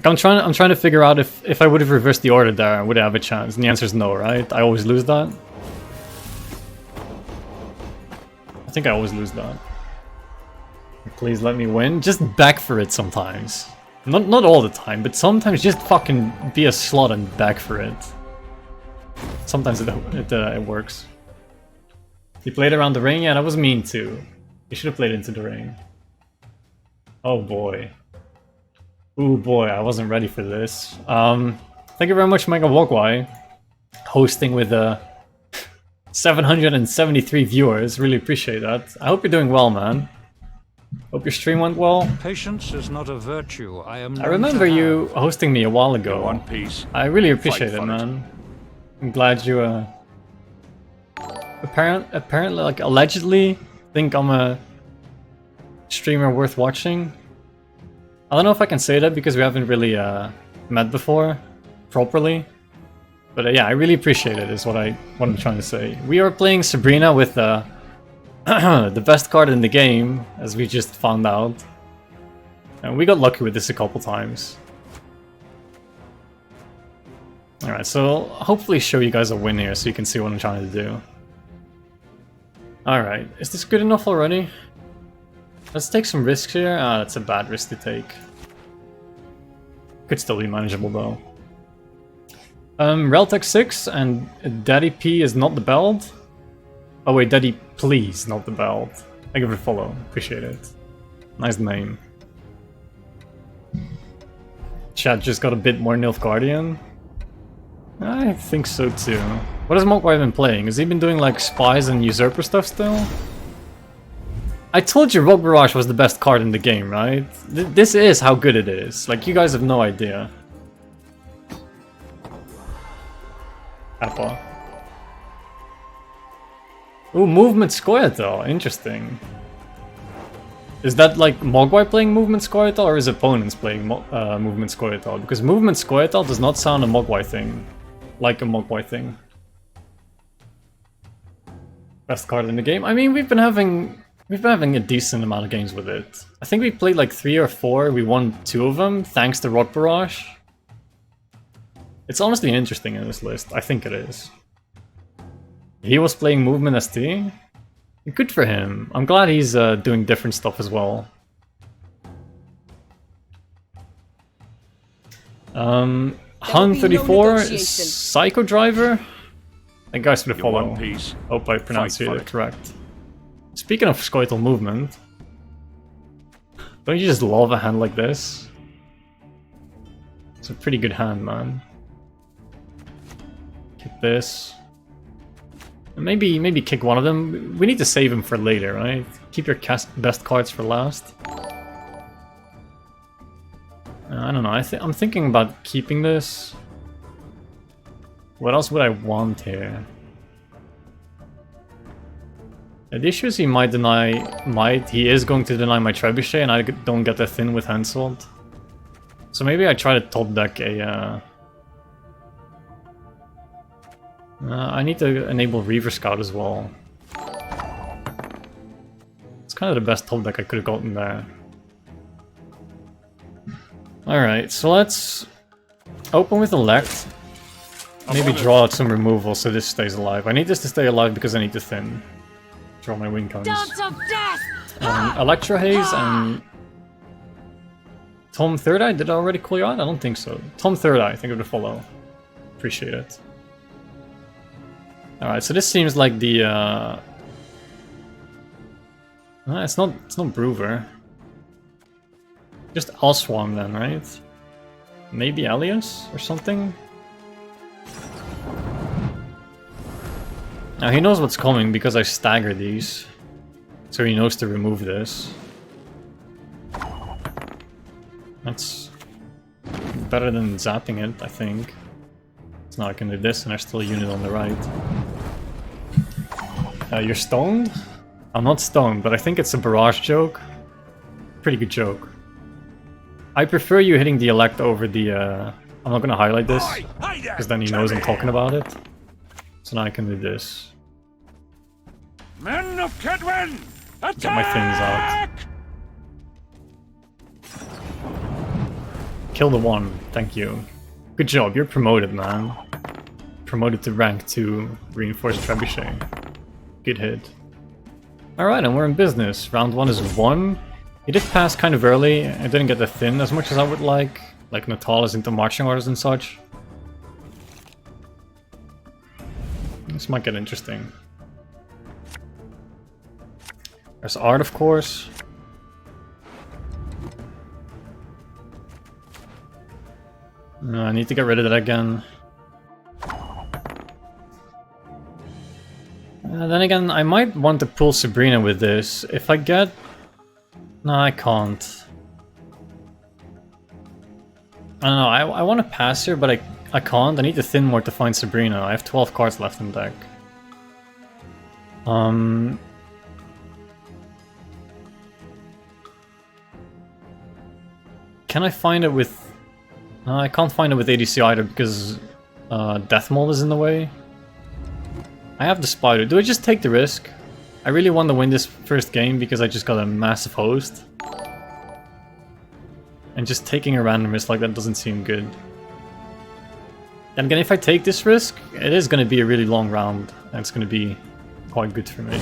Like I'm trying to figure out if I would have reversed the order there, would I have a chance? And the answer is no, right? I always lose that. I think I always lose that. Please let me win. Just back for it sometimes. Not all the time, but sometimes just fucking be a slut and back for it. Sometimes it works. You played around the ring? Yeah, that was mean too. You should have played into the ring. Oh boy. Ooh boy, I wasn't ready for this. Thank you very much, Mega Wogwai. Hosting with 773 viewers. Really appreciate that. I hope you're doing well, man. Hope your stream went well. Patience is not a virtue. I remember you hosting me a while ago. One piece. I really appreciate it, man. I'm glad you apparently, like, allegedly think I'm a streamer worth watching. I don't know if I can say that because we haven't really met before properly. But yeah, I really appreciate it is what I'm trying to say. We are playing Sabrina with the best card in the game, as we just found out. And we got lucky with this a couple times. Alright, so I'll hopefully show you guys a win here so you can see what I'm trying to do. Alright, is this good enough already? Let's take some risks here. Ah, that's a bad risk to take. Could still be manageable though. Reltech 6 and Daddy P is not the belt. Oh wait, Daddy please, not the belt. Thank you for the follow, appreciate it. Nice name. Chat just got a bit more Nilfgaardian. I think so too. What has Mogwai been playing? Has he been doing like spies and usurper stuff still? I told you Rogue Barrage was the best card in the game, right? This is how good it is. Like, you guys have no idea. Appa. Ooh, Movement Scoia'tael. Interesting. Is that like Mogwai playing Movement Scoia'tael or his opponents playing Movement Scoia'tael? Because Movement Scoia'tael does not sound a Mogwai thing. Like a Mogwai thing. Best card in the game? I mean, we've been having a decent amount of games with it. I think we played like 3 or 4, we won 2 of them, thanks to Rock Barrage. It's honestly interesting in this list, I think it is. He was playing Movement ST. Good for him. I'm glad he's doing different stuff as well. Han34 is Psycho Driver. Thank guys for the follow. Hope I pronounced it correct. Speaking of Scoia'tael movement, don't you just love a hand like this? It's a pretty good hand, man. Kick this. And maybe kick one of them. We need to save him for later, right? Keep your best cards for last. I don't know. I'm thinking about keeping this. What else would I want here? The issue is he might deny... He is going to deny my Trebuchet and I don't get the thin with henselt. So maybe I try to top deck a... I need to enable Reaver Scout as well. It's kind of the best top deck I could have gotten there. Alright, so let's open with Elect. Maybe draw out some removal so this stays alive. I need this to stay alive because I need to thin. Draw my win cones. Electro Haze and Tom Third Eye. Did I already call you out? I don't think so. Tom Third Eye, thank you for the follow. Appreciate it. Alright, so this seems like the it's not Broover. Just Allswarm then, right? Maybe Alias or something? Now he knows what's coming because I stagger these. So he knows to remove this. That's better than zapping it, I think. So now I can do this and there's still a unit on the right. You're stoned? I'm not stoned, but I think it's a barrage joke. Pretty good joke. I prefer you hitting the elect over the... I'm not gonna highlight this, because then he knows I'm talking about it. So now I can do this. Men of Kedwen, get my things out. Kill the one, thank you. Good job, you're promoted, man. Promoted to rank 2, reinforced trebuchet. Good hit. Alright, and we're in business. Round 1 is won. He did pass kind of early. I didn't get the thin as much as I would like Natalis into marching orders and such. This might get interesting. There's art, of course. No, I need to get rid of that again. Then again, I might want to pull Sabrina with this. If I get... No, I can't. I don't know, I want to pass her, but I can't. I need to thin more to find Sabrina. I have 12 cards left in deck. Can I find it with... No, I can't find it with ADC either because Death Mold is in the way. I have the Spider. Do I just take the risk? I really want to win this first game because I just got a massive host. And just taking a random risk like that doesn't seem good. And again, if I take this risk, it is going to be a really long round. And it's going to be quite good for me.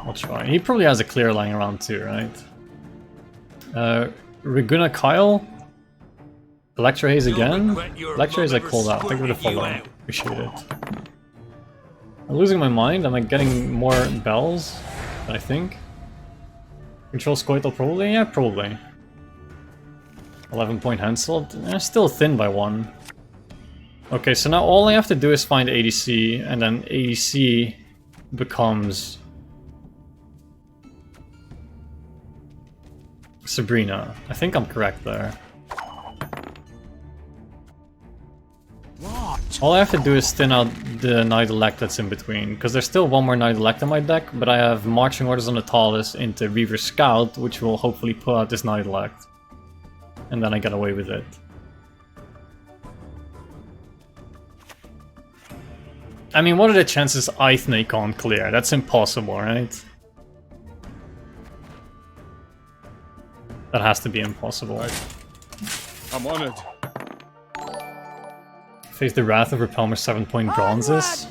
I'll try. He probably has a clear lying around too, right? Reguna Kyle? Electro Haze again? Electro Haze I called out. Thank you for the follow. Appreciate it. I'm losing my mind. Am I getting more bells than I think? Control Scoitle probably? Yeah, probably. 11-point henselt. Still thin by 1. Okay, so now all I have to do is find ADC, and then ADC becomes Sabrina. I think I'm correct there. All I have to do is thin out the Knight Elect that's in between, because there's still one more Knight Elect in my deck, but I have marching orders on Natalis into Reaver Scout, which will hopefully pull out this Knight Elect. And then I get away with it. I mean, what are the chances Ithne can't clear? That's impossible, right? That has to be impossible. I'm honored. Face the Wrath of Repelmer 7-point bronzes?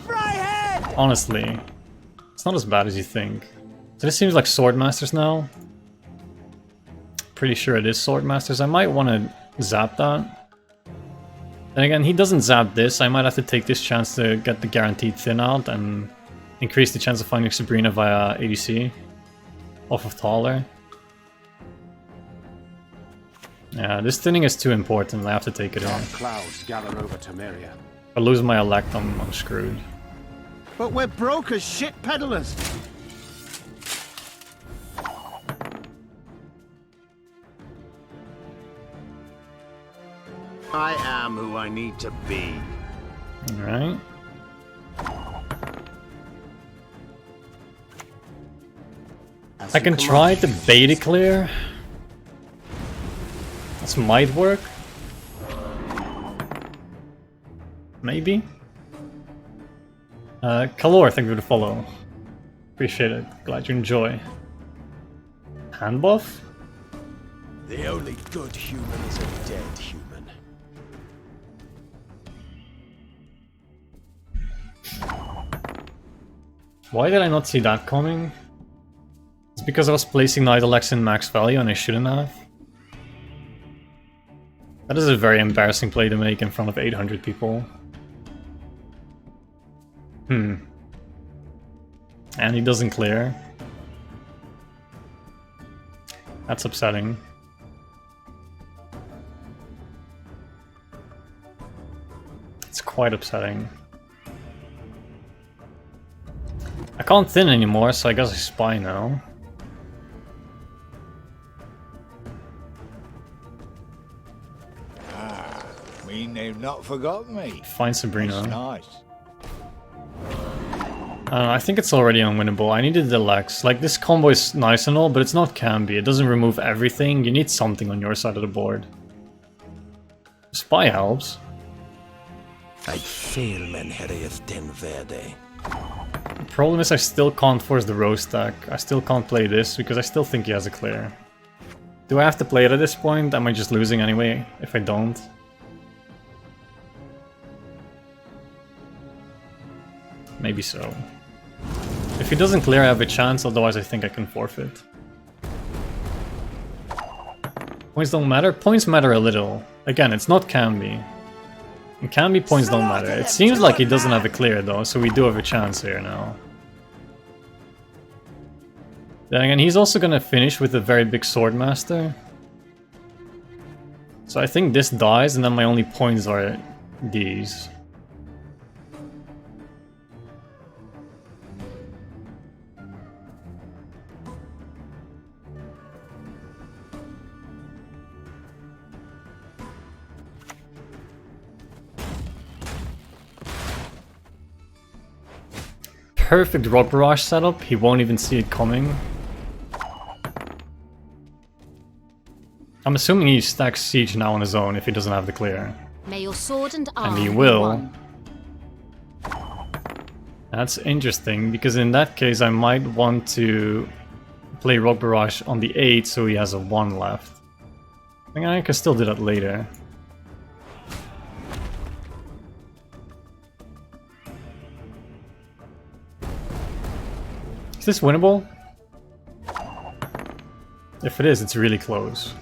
Honestly, it's not as bad as you think. So this seems like Swordmasters now. Pretty sure it is Swordmasters. I might want to zap that. Then again, he doesn't zap this. I might have to take this chance to get the guaranteed thin out and increase the chance of finding Sabrina via ADC off of Thaler. Yeah, this thinning is too important. I have to take it on. Clouds gather over Temeria. If I lose my elect, I'm screwed. But we're broke as shit peddlers. I am who I need to be. Alright. I can try to beta clear. This might work. Maybe. Kalor, thank you for the follow. Appreciate it. Glad you enjoy. Hand buff? The only good human is a dead human. Why did I not see that coming? It's because I was placing Knight Elects in max value and I shouldn't have. That is a very embarrassing play to make in front of 800 people. And he doesn't clear. That's upsetting. It's quite upsetting. I can't thin anymore, so I guess I spy now. Mean they've not forgotten me. Find Sabrina. That's nice. I think it's already unwinnable. I needed the Lex. Like, this combo is nice and all, but it's not Camby. It doesn't remove everything. You need something on your side of the board. Spy helps. I fail men hereth den verde. The problem is I still can't force the Rose stack. I still can't play this because I still think he has a clear. Do I have to play it at this point? Am I just losing anyway if I don't? Maybe so. If he doesn't clear, I have a chance, otherwise I think I can forfeit. Points don't matter? Points matter a little. Again, it's not Camby. In Camby, points don't matter. It seems like he doesn't have a clear though, so we do have a chance here now. Then again, he's also gonna finish with a very big Swordmaster. So I think this dies, and then my only points are these. Perfect Rock Barrage setup, he won't even see it coming. I'm assuming he stacks Siege now on his own if he doesn't have the clear. May your sword and arm And he be will. one. That's interesting, because in that case I might want to play Rock Barrage on the 8 so he has a 1 left. I think I can still do that later. Is this winnable? If it is, it's really close.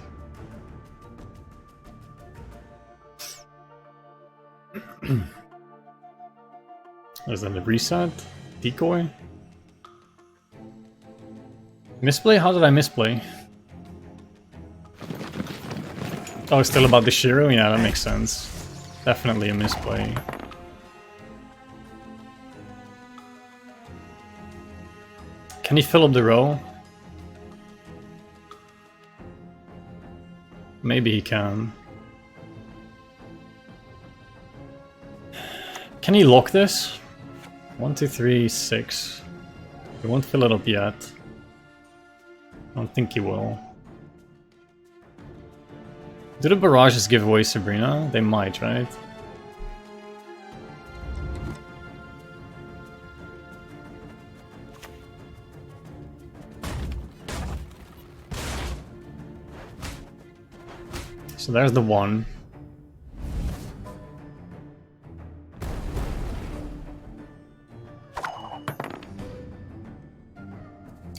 Is that the reset? Decoy? Misplay? How did I misplay? Oh, it's still about the Shiro? Yeah, that makes sense. Definitely a misplay. Can he fill up the row? Maybe he can. Can he lock this? 1, 2, 3, 6. He won't fill it up yet. I don't think he will. Do the barrages give away Sabrina? They might, right? So there's the 1.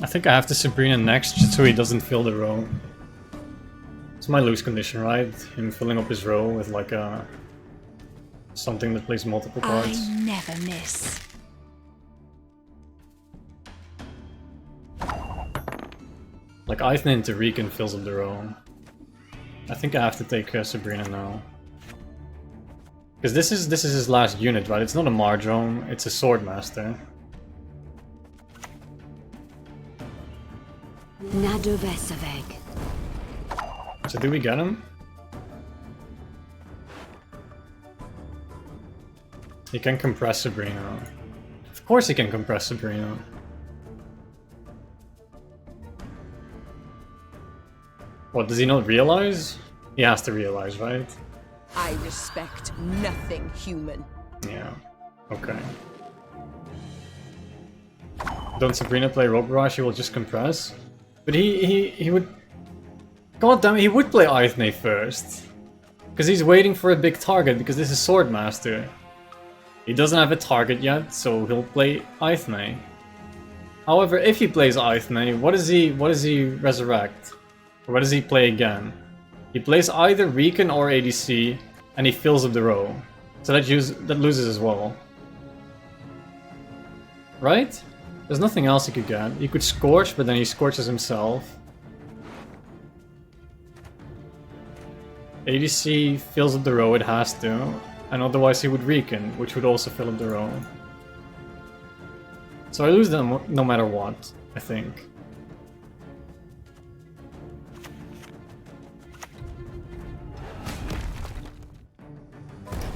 I think I have to Sabrina next just so he doesn't fill the row. It's my lose condition, right? Him filling up his row with like a something that plays multiple cards. I never miss. Like Eithne into Reek fills up the row. I think I have to take Sabrina now. Because this is his last unit, right? It's not a Mardrone, it's a Swordmaster. Nadovesaveg. So do we get him? He can compress Sabrina. Of course he can compress Sabrina. What, does he not realize? He has to realize, right? I respect nothing human. Yeah. Okay. Don't Sabrina play Rock Barrage, he will just compress? But he would... God damn it, he would play Eithne first. Because he's waiting for a big target, because this is Swordmaster. He doesn't have a target yet, so he'll play Eithne. However, if he plays Eithne, what does he resurrect? Or what does he play again? He plays either Recon or ADC, and he fills up the row. So that loses as well. Right? There's nothing else he could get. He could Scorch, but then he Scorches himself. ADC fills up the row, it has to. And otherwise he would Recon, which would also fill up the row. So I lose them no matter what, I think.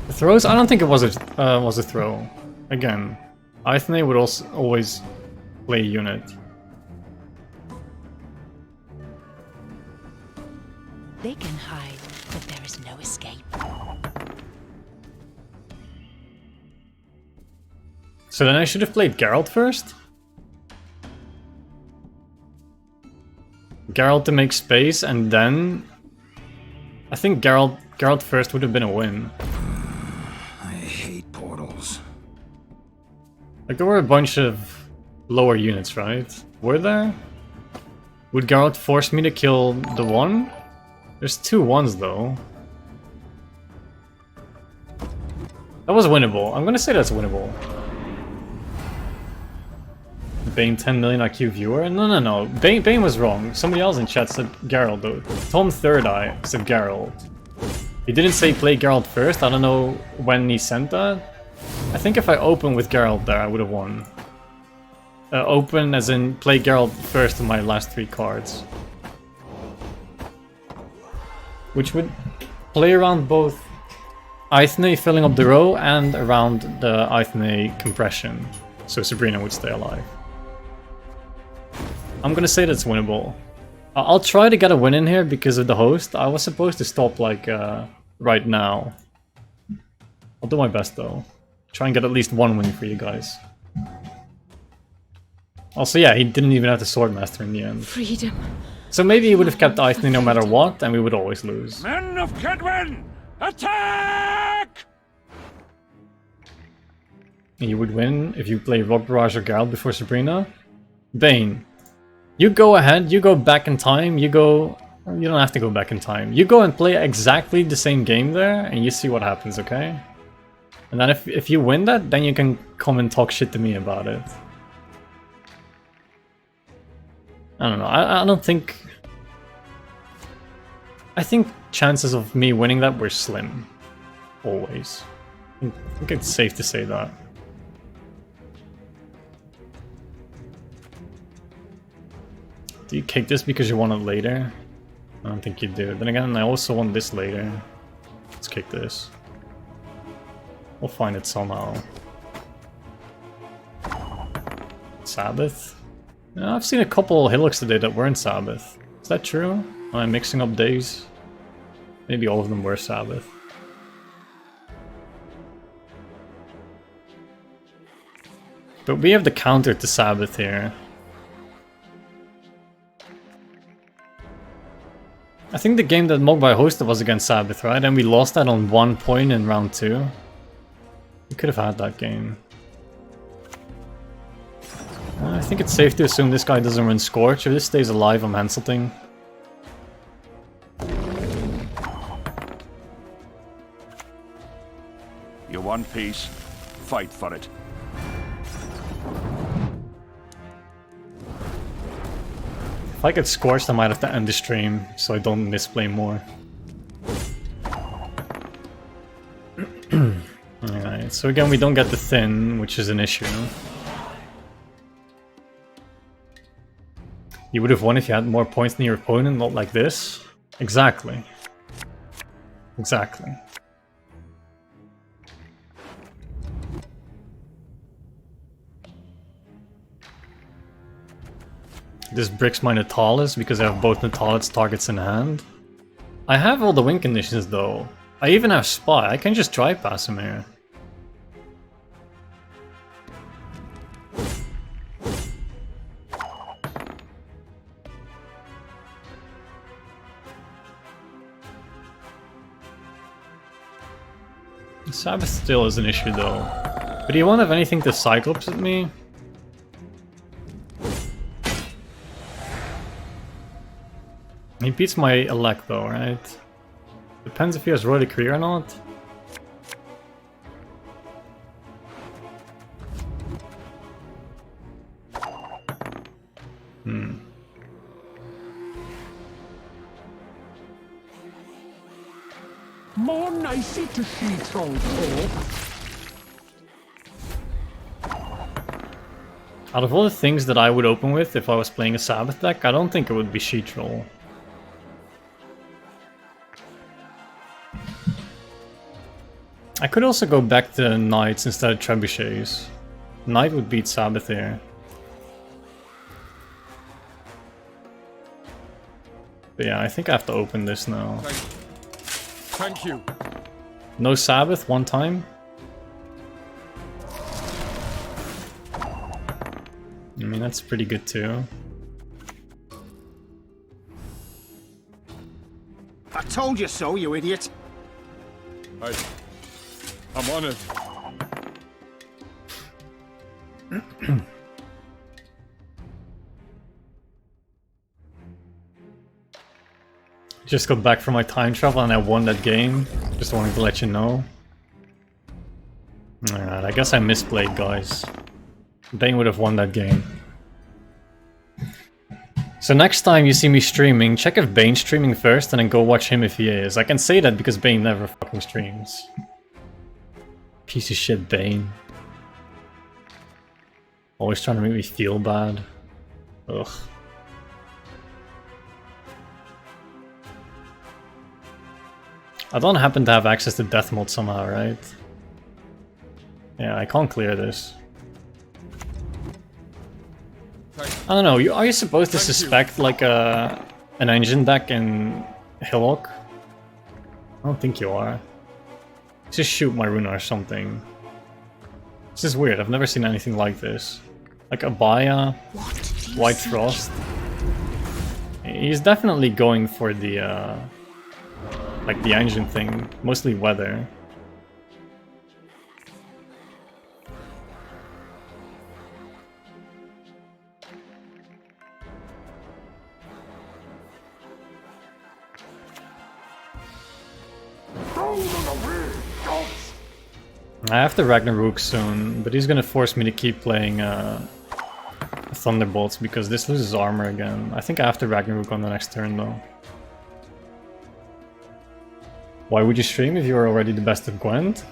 The throws? I don't think it was a throw. Again, Eithne would also always play a unit. They can hide, but there is no escape. So then I should have played Geralt first? Geralt to make space, and then I think Geralt first would have been a win. I hate portals. Like there were a bunch of lower units, right? Were there? Would Geralt force me to kill the one? There's 2 ones though. That was winnable. I'm gonna say that's winnable. Bane 10 million IQ viewer? No. Bane was wrong. Somebody else in chat said Geralt though. Tom Third Eye said Geralt. He didn't say play Geralt first. I don't know when he sent that. I think if I open with Geralt there, I would have won. Open as in play Geralt first in my last 3 cards. Which would play around both Aithne filling up the row and around the Aithne compression. So Sabrina would stay alive. I'm gonna say that's winnable. I'll try to get a win in here because of the host. I was supposed to stop like right now. I'll do my best though. Try and get at least 1 win for you guys. Also, yeah, he didn't even have the Swordmaster in the end. Freedom. So maybe he would have kept Aithne no matter what, and we would always lose. Men of Kedwen, attack! You would win if you play Rock Barrage or Geralt before Sabrina. Bane, you go ahead, you go back in time, you don't have to go back in time. You go and play exactly the same game there, and you see what happens, okay? And then if you win that, then you can come and talk shit to me about it. I don't know, I don't think... I think chances of me winning that were slim. Always. I think it's safe to say that. Do you kick this because you want it later? I don't think you do. Then again, I also want this later. Let's kick this. We'll find it somehow. Sabbath? Yeah, I've seen a couple hillocks today that weren't Sabbath. Is that true? Am I mixing up days? Maybe all of them were Sabbath. But we have the counter to Sabbath here. I think the game that Mogwai hosted was against Sabbath, right? And we lost that on 1 point in round 2. We could have had that game. I think it's safe to assume this guy doesn't run Scorch. If this stays alive, I'm henselting. You want peace? Fight for it. If I get Scorched, I might have to end the stream so I don't misplay more. Alright, so again we don't get the Thin, which is an issue. You would have won if you had more points than your opponent, not like this. Exactly. Exactly. This bricks my Natalis because I have both Natalis targets in hand. I have all the win conditions though. I even have Spy. I can just try pass him here. Sabbath still is an issue though. But do you want to have anything to Cyclops at me? He beats my Elect though, right? Depends if he has Royal Decree or not. More nicey to see, troll talk. Out of all the things that I would open with if I was playing a Sabbath deck, I don't think it would be Sheet Roll. I could also go back to Knights instead of Trebuchets. Knight would beat Sabbath here. But yeah, I think I have to open this now. Thank you. No Sabbath, one time. I mean, that's pretty good too. told you so, you idiot. I'm on it. Just got back from my time travel and I won that game. Just wanted to let you know. Alright, I guess I misplayed, guys. Bane would have won that game. So next time you see me streaming, check if Bane's streaming first and then go watch him if he is. I can say that because Bane never fucking streams. Piece of shit Bane. Always trying to make me feel bad. Ugh. I don't happen to have access to death mode somehow, right? Yeah, I can't clear this. I don't know, are you supposed to suspect like an engine deck in Hillock? I don't think you are. Just shoot my runa or something. This is weird, I've never seen anything like this. Like Abaya, White Frost. He's definitely going for the like the engine thing, mostly weather. I have to Ragnarok soon, but he's gonna force me to keep playing Thunderbolts because this loses armor again. I think I have to Ragnarok on the next turn though. Why would you stream if you are already the best at Gwent?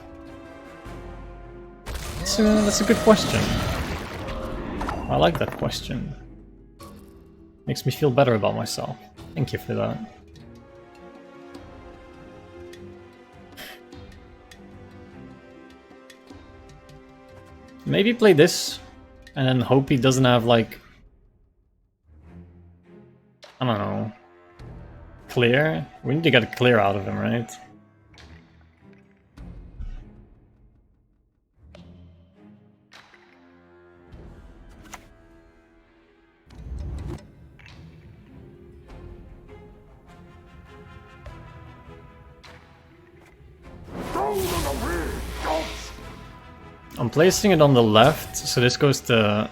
That's a good question. I like that question. Makes me feel better about myself. Thank you for that. Maybe play this, and then hope he doesn't have, like... I don't know... Clear? We need to get a clear out of him, right? I'm placing it on the left, so this goes to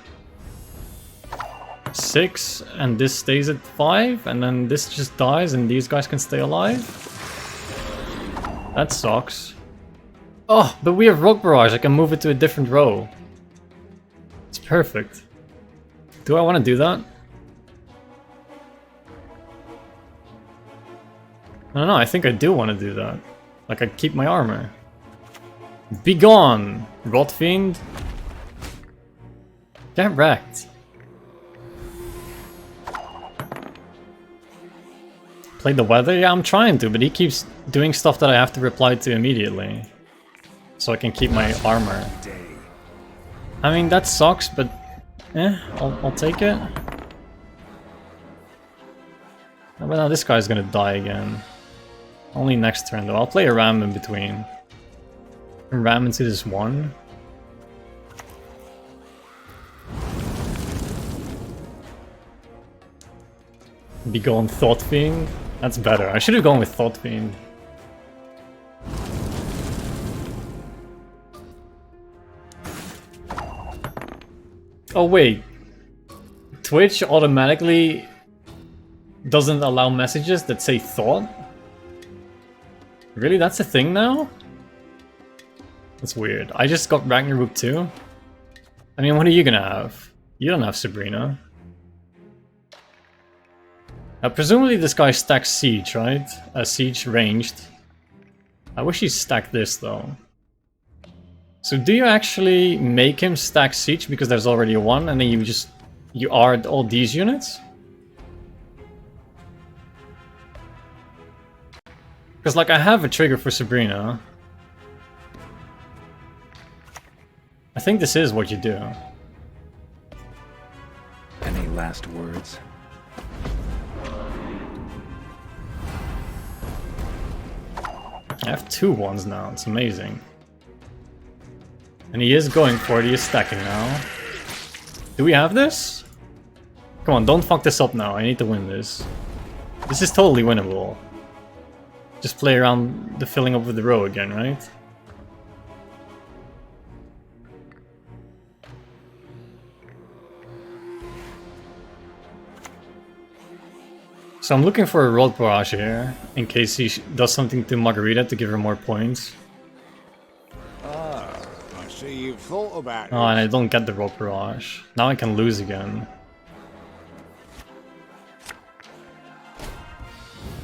6, and this stays at 5, and then this just dies, and these guys can stay alive? That sucks. Oh, but we have Rock Barrage, I can move it to a different row. It's perfect. Do I want to do that? I don't know, I think I do want to do that. Like, I keep my armor. Be gone, Rot Fiend. Get wrecked. Play the weather? Yeah, I'm trying to, but he keeps doing stuff that I have to reply to immediately. So I can keep my armor. I mean, that sucks, but... I'll take it. But now this guy's gonna die again. Only next turn though. I'll play a ram in between. And ram into this one. Be going Thought Fiend. That's better. I should have gone with Thought Fiend. Oh wait. Twitch automatically doesn't allow messages that say thought? Really? That's a thing now? That's weird. I just got Ragnarok too. I mean, what are you gonna have? You don't have Sabrina. Presumably this guy stacks Siege, right? Siege ranged. I wish he stacked this though. So do you actually make him stack Siege because there's already a 1 and then you are all these units? Because like I have a trigger for Sabrina. I think this is what you do. Any last words? I have 2 1s now, it's amazing. And he is going for it, he is stacking now. Do we have this? Come on, don't fuck this up now, I need to win this. This is totally winnable. Just play around the filling up with the row again, right? So I'm looking for a road barrage here, in case he does something to Margarita to give her more points. Ah, I see you've thought about it. Oh, and I don't get the road barrage. Now I can lose again.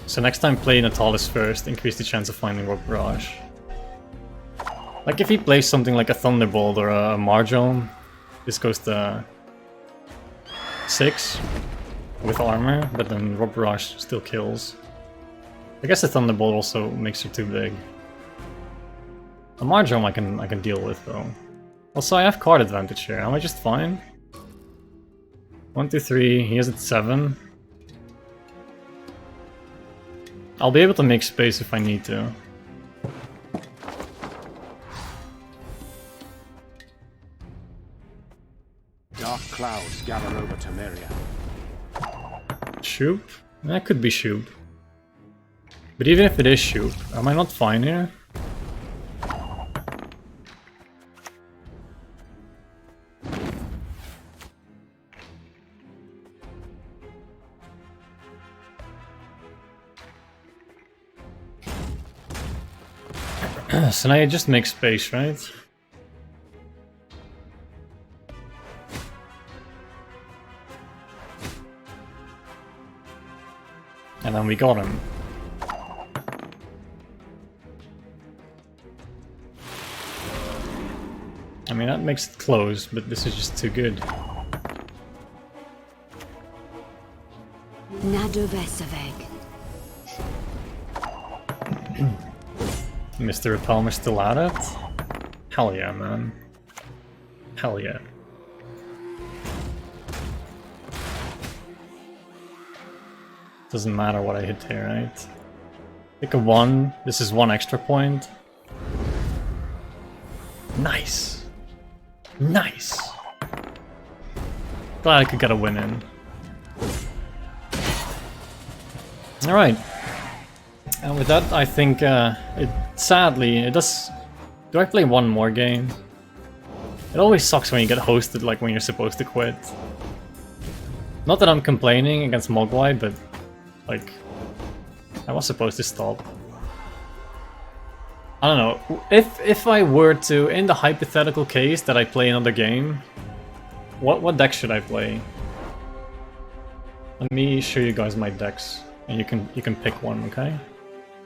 So next time play Natalis first, increase the chance of finding road barrage. Like if he plays something like a Thunderbolt or a Marjone, this goes to 6 with armor, but then road barrage still kills. I guess the Thunderbolt also makes her too big. A Marjone I can deal with though. Also I have card advantage here, am I just fine? 1, 2, 3, he is at 7. I'll be able to make space if I need to. Dark clouds gather over Temeria. Shoop? That could be Shoop. But even if it is Shoop, am I not fine here? So now you just make space, right? And then we got him. I mean, that makes it close, but this is just too good. Nadovesaveg. Mr. Repelmer still at it? Hell yeah, man. Hell yeah. Doesn't matter what I hit here, right? Pick a 1. This is 1 extra point. Nice! Nice! Glad I could get a win in. Alright. And with that, I think sadly, it does... Do I play one more game? It always sucks when you get hosted, like when you're supposed to quit. Not that I'm complaining against Mogwai, but like, I was supposed to stop. I don't know. If I were to, in the hypothetical case that I play another game, what deck should I play? Let me show you guys my decks, and you can pick one, okay?